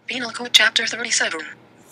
Penal Code Chapter 37.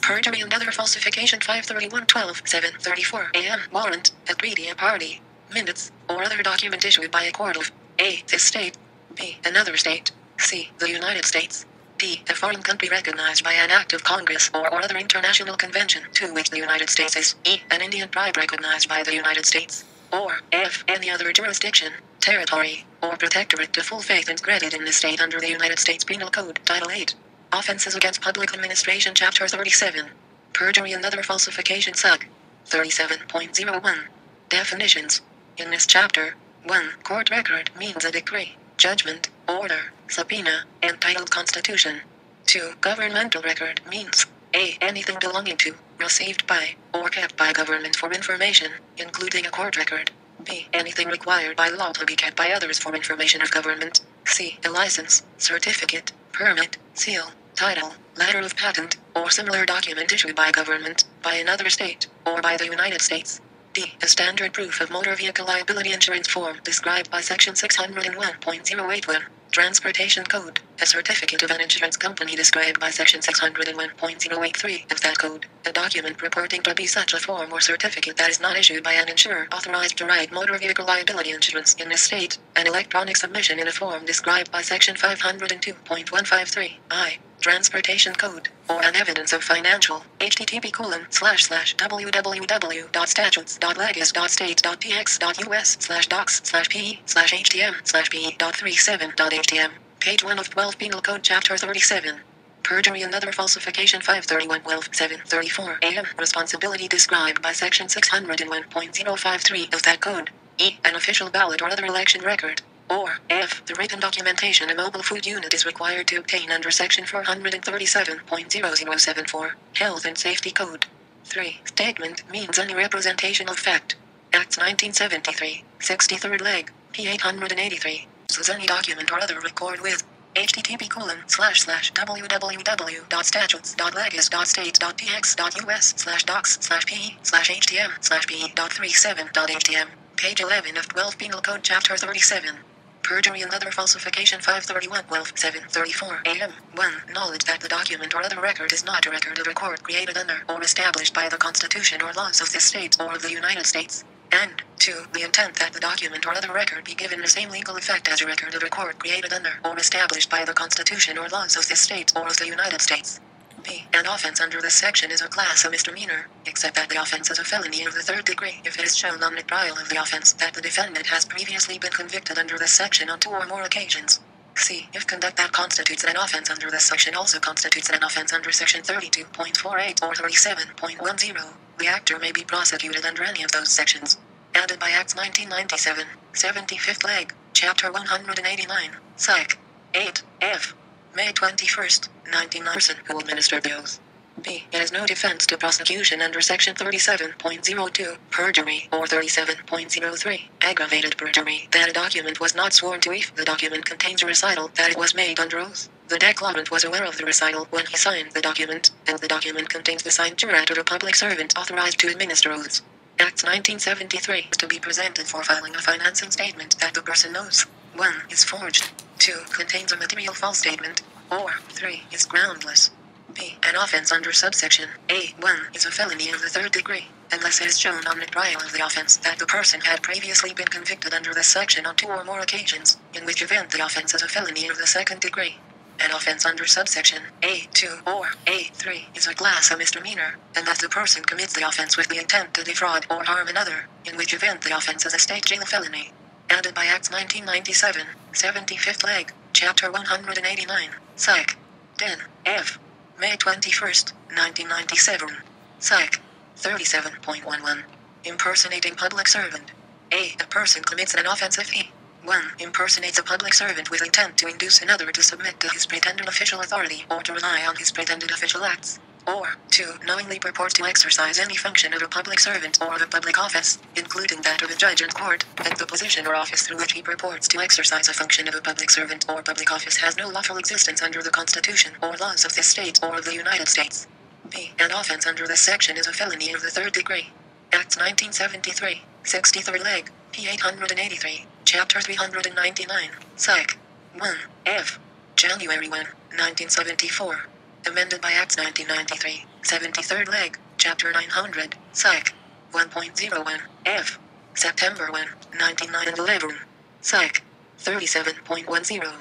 Perjury and other falsification 531-12-7:34 a.m. Warrant, at media party, minutes, or other document issued by a court of A. This state. B. Another state. C. The United States. D. A foreign country recognized by an act of Congress or other international convention to which the United States is. E. An Indian tribe recognized by the United States. Or F. Any other jurisdiction, territory, or protectorate to full faith and credit in the state under the United States Penal Code, Title 8. Offenses against Public Administration Chapter 37. Perjury and other falsification Sug. 37.01. Definitions. In this chapter, 1. Court record means a decree, judgment, order, subpoena, entitled Constitution. 2. Governmental record means A. Anything belonging to, received by, or kept by government for information, including a court record. B. Anything required by law to be kept by others for information of government. C. A license, certificate, permit, seal, title, letter of patent, or similar document issued by government, by another state, or by the United States. D. A standard proof of motor vehicle liability insurance form described by Section 601.081, Transportation Code, a certificate of an insurance company described by Section 601.083 of that code, a document purporting to be such a form or certificate that is not issued by an insurer authorized to write motor vehicle liability insurance in this state, an electronic submission in a form described by Section 502.153 I. Transportation Code, or an evidence of financial, http://www.statutes.legas.states.px.us/p/htm/pe.37.htm, page 1 of 12 Penal Code Chapter 37. Perjury and other falsification 531-12-7:34 a.m. Responsibility described by Section 601.053 of that code. E. An official ballot or other election record. Or, F. The written documentation a mobile food unit is required to obtain under Section 437.0074, Health and Safety Code. 3. Statement means any representation of fact. Acts 1973, 63rd leg, p. 883. Says any document or other record with http://www.statutes.legas.states.px.us/p/htm/pe.37.htm, page 11 of 12 Penal Code Chapter 37. Perjury and other falsification 531-12-7:34 a.m. 1. Knowledge that the document or other record is not a record of a court created under or established by the Constitution or laws of this state or of the United States. And 2. The intent that the document or other record be given the same legal effect as a record of a court created under or established by the Constitution or laws of this state or of the United States. B. An offense under this section is a class of misdemeanor, except that the offense is a felony of the third degree if it is shown on the trial of the offense that the defendant has previously been convicted under this section on 2 or more occasions. C. If conduct that constitutes an offense under this section also constitutes an offense under Section 32.48 or 37.10, the actor may be prosecuted under any of those sections. Added by Acts 1997, 75th leg, Chapter 189, Psych. 8. F. May 21st, 1990. Person who administered the oath. B. It is no defense to prosecution under Section 37.02, perjury, or 37.03, aggravated perjury, that a document was not sworn to if the document contains a recital that it was made under oath. The declarant was aware of the recital when he signed the document, and the document contains the signature of a public servant authorized to administer oaths. Acts 1973 is to be presented for filing a financing statement that the person knows. 1. Is forged. 2. Contains a material false statement. Or 3. Is groundless. B. An offense under subsection A1 is a felony of the third degree, unless it is shown on the trial of the offense that the person had previously been convicted under this section on 2 or more occasions, in which event the offense is a felony of the second degree. An offense under subsection A2 or A3 is a class of misdemeanor, unless the person commits the offense with the intent to defraud or harm another, in which event the offense is a state jail felony. Added by Acts 1997, 75th leg, Chapter 189, Psych. 10. F. May 21st, 1997. Psych. 37.11. Impersonating public servant. A. A person commits an offense if he 1. Impersonates a public servant with intent to induce another to submit to his pretended official authority or to rely on his pretended official acts. Or 2. Knowingly purports to exercise any function of a public servant or of a public office, including that of a judge in court, and the position or office through which he purports to exercise a function of a public servant or public office has no lawful existence under the Constitution or laws of this state or of the United States. B. An offense under this section is a felony of the third degree. Acts 1973, 63rd leg, p. 883, Chapter 399, Psych. 1. F. January 1, 1974. amended by Acts 1993, 73rd leg, Chapter 900, Psych. 1.01, F. September 1, 1911. Psych. 37.10.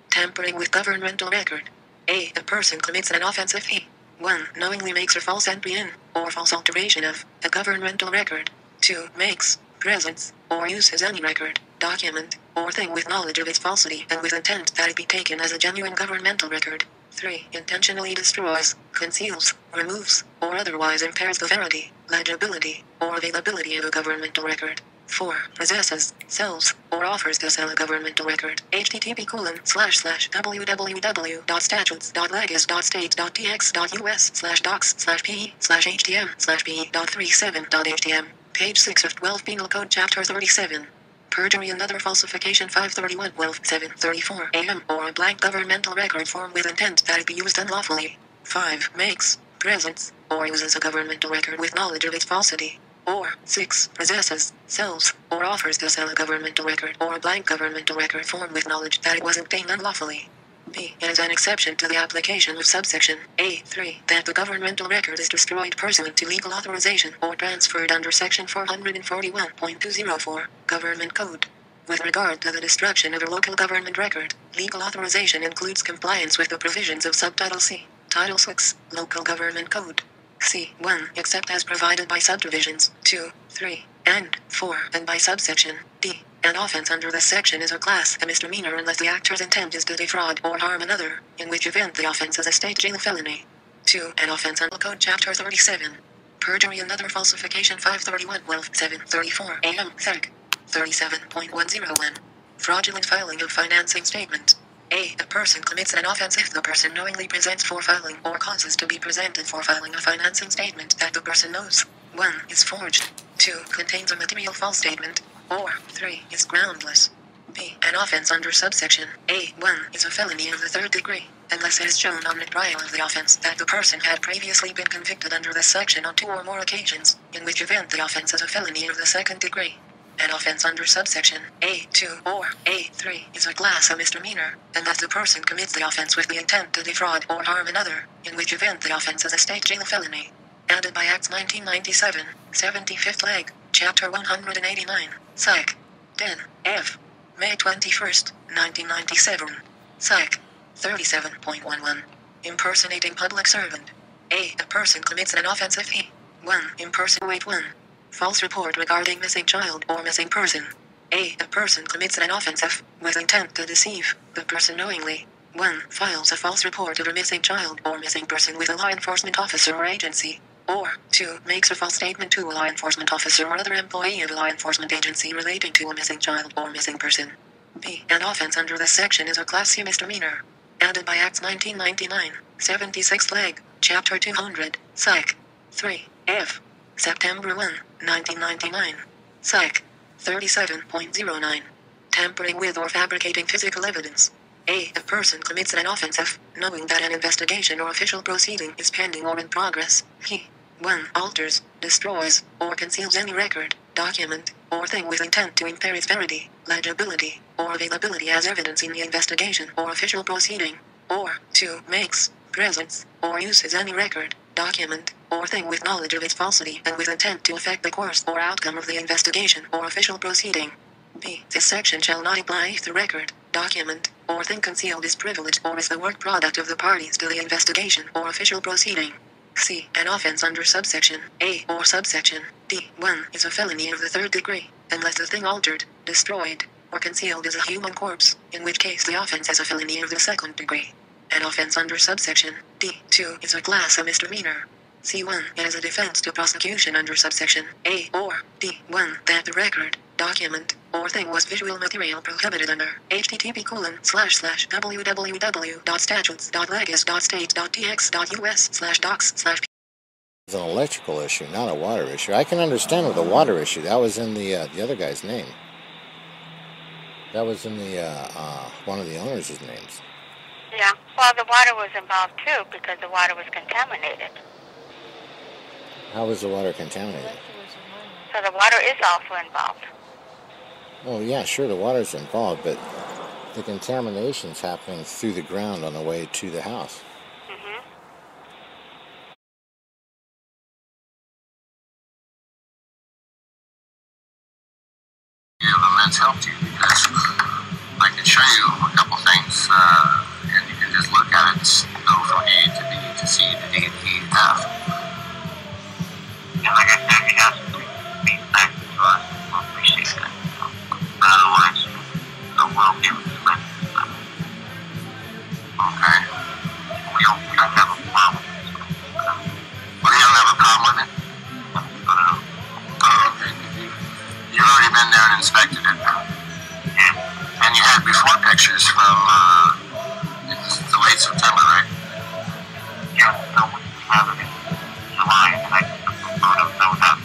Tampering with governmental record. A person commits an offense if he 1. Knowingly makes a false entry in, or false alteration of, a governmental record. 2. Makes, presents, or uses any record, document, or thing with knowledge of its falsity and with intent that it be taken as a genuine governmental record. 3. Intentionally destroys, conceals, removes, or otherwise impairs the verity, legibility, or availability of a governmental record. 4. Possesses, sells, or offers to sell a governmental record. http://www.statutes.legas.states.tx.us/docs/pe/htm/pe.37.htm. Page 6 of 12 Penal Code Chapter 37. Perjury and other falsification 531 12 7:34 a.m. or a blank governmental record form with intent that it be used unlawfully. 5. Makes, presents, or uses a governmental record with knowledge of its falsity. Or 6. Possesses, sells, or offers to sell a governmental record or a blank governmental record form with knowledge that it was obtained unlawfully. B. It is an exception to the application of subsection A3 that the governmental record is destroyed pursuant to legal authorization or transferred under section 441.204 Government Code. With regard to the destruction of a local government record, legal authorization includes compliance with the provisions of Subtitle C, Title 6, Local Government Code. C1, except as provided by subdivisions 2, 3, and 4, and by subsection D. An offense under this section is a class a misdemeanor unless the actor's intent is to defraud or harm another, in which event the offense is a state jail felony. 2. An offense under Code Chapter 37. Perjury and other falsification 531 12 7:34 a.m. Sec. 37.101. Fraudulent filing of financing statement. A person commits an offense if the person knowingly presents for filing or causes to be presented for filing a financing statement that the person knows 1. Is forged, 2. Contains a material false statement, or 3. Is groundless. B. An offense under subsection A1 is a felony of the third degree, unless it is shown on the trial of the offense that the person had previously been convicted under this section on 2 or more occasions, in which event the offense is a felony of the second degree. An offense under subsection A2 or A3 is a class a misdemeanor, unless the person commits the offense with the intent to defraud or harm another, in which event the offense is a state jail felony. Added by Acts 1997, 75th leg, Chapter 189, Psych. 10. F. May 21st, 1997. Psych. 37.11. Impersonating public servant. A person commits an offense if he 1. Impersonate 1. False report regarding missing child or missing person. A person commits an offense if, with intent to deceive, the person knowingly 1. Files a false report of a missing child or missing person with a law enforcement officer or agency. Or 2. Makes a false statement to a law enforcement officer or other employee of a law enforcement agency relating to a missing child or missing person. B. An offense under this section is a Class C misdemeanor. Added by Acts 1999, 76th leg, Chapter 200, Psych. 3. F. September 1, 1999. Psych. 37.09. Tampering with or fabricating physical evidence. A person commits an offense if, knowing that an investigation or official proceeding is pending or in progress, he 1. Alters, destroys, or conceals any record, document, or thing with intent to impair its verity, legibility, or availability as evidence in the investigation or official proceeding. Or 2. Makes, presents, or uses any record, document, or thing with knowledge of its falsity and with intent to affect the course or outcome of the investigation or official proceeding. B. This section shall not apply if the record, document, or thing concealed is privileged or is the work product of the parties to the investigation or official proceeding. C. An offense under subsection A or subsection D1 is a felony of the third degree, unless the thing altered, destroyed, or concealed is a human corpse, in which case the offense is a felony of the second degree. An offense under subsection D2 is a class a misdemeanor. C1. It is a defense to prosecution under subsection A or D1 that the record, document, or thing was visual material prohibited under http://www.statutes.legas.states.tx.us/docs/. It's an electrical issue, not a water issue. I can understand with the water issue. That was in the other guy's name. That was in the one of the owners' names. Yeah. Well, the water was involved too because the water was contaminated. How was the water contaminated? So the water is also involved. Oh yeah, sure, the water's involved, but the contamination's happening through the ground on the way to the house. that's helped you, because I can show you a couple things, and you can just look at it and go from A to B to C to D to E to F. And like I said, you have to be thankful to us. We appreciate that. But otherwise, we'll give it to them. Okay. We don't have a problem. Well, you don't have a problem with it? Oh, okay. You've already been there and inspected it. Yeah. And you had before pictures from the late September, right? Yeah, so we have it in July, and I took some photos that was out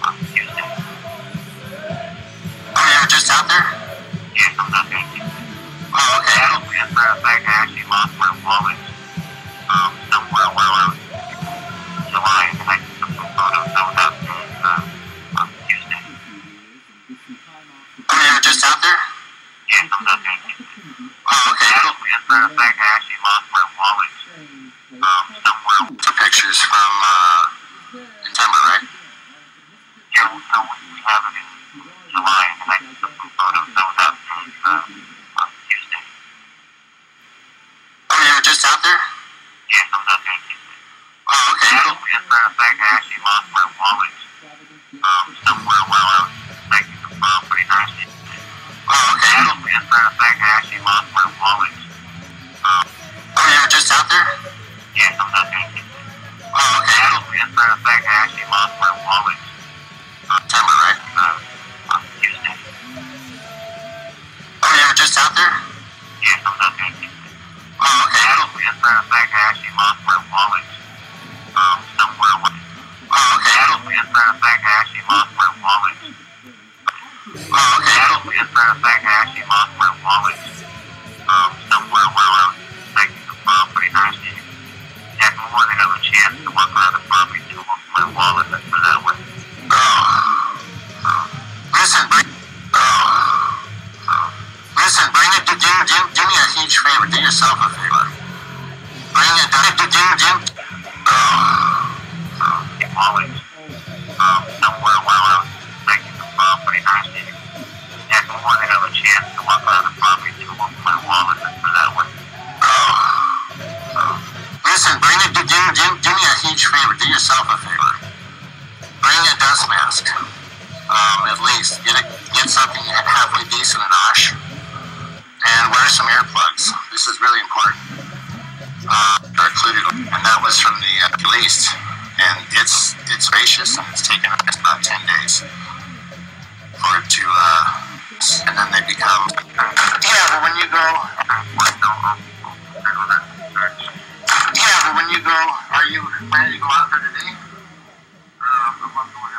on Tuesday. Oh, you were just out there? Yeah, I'm not going to. Oh, okay. As a matter of fact, I actually lost my wallet somewhere where I was in July, and I took some photos that was out on Tuesday. Oh, you were just out there? Yeah, I'm not going to. Oh, okay. As a matter of fact, I actually lost my wallet somewhere. Some pictures from September, right? Yeah, so we have it in July, and I took some photos that was out on Tuesday. Oh, you were just out there? Yeah, I'm not going to. Oh, okay. As a matter of fact, I actually lost my wallet somewhere where I was inspecting the property. Oh, okay. As a matter of fact, I actually lost my wallet. Oh, you were just out there? Yeah, I'm not going to. Oh, okay. As a matter of fact, I actually lost my wallet September, right? on Tuesday. Oh, you were just out there? Yeah, I'm not going to. Oh, okay. As a matter of fact, I actually lost my wallet somewhere. Oh, okay. As a matter of fact, I actually lost my wallet. Oh, okay. As a matter of fact, I actually lost my wallet somewhere where I was inspecting the property, and I actually had more than enough chance to walk around the property to look for my wallet. Let's put it that way. Listen, listen, bring it to do me a huge favor. Do yourself a favor. Bring it to Jim. The wallet somewhere where I was inspecting the property, and I actually had more than enough chance to walk around the property to look for my wallet. Let's put it that way. Listen, bring it to Jim. Do me a huge favor. Do yourself a favor. Bring a dust mask. At least get something halfway decent and OSH, and wear some earplugs. This is really important. Are included, and that was from the least, and it's spacious, and it's taken us about 10 days for it to, and then they become. Yeah, but when you go. Yeah, but when you go, are you planning to go out there today? I'm going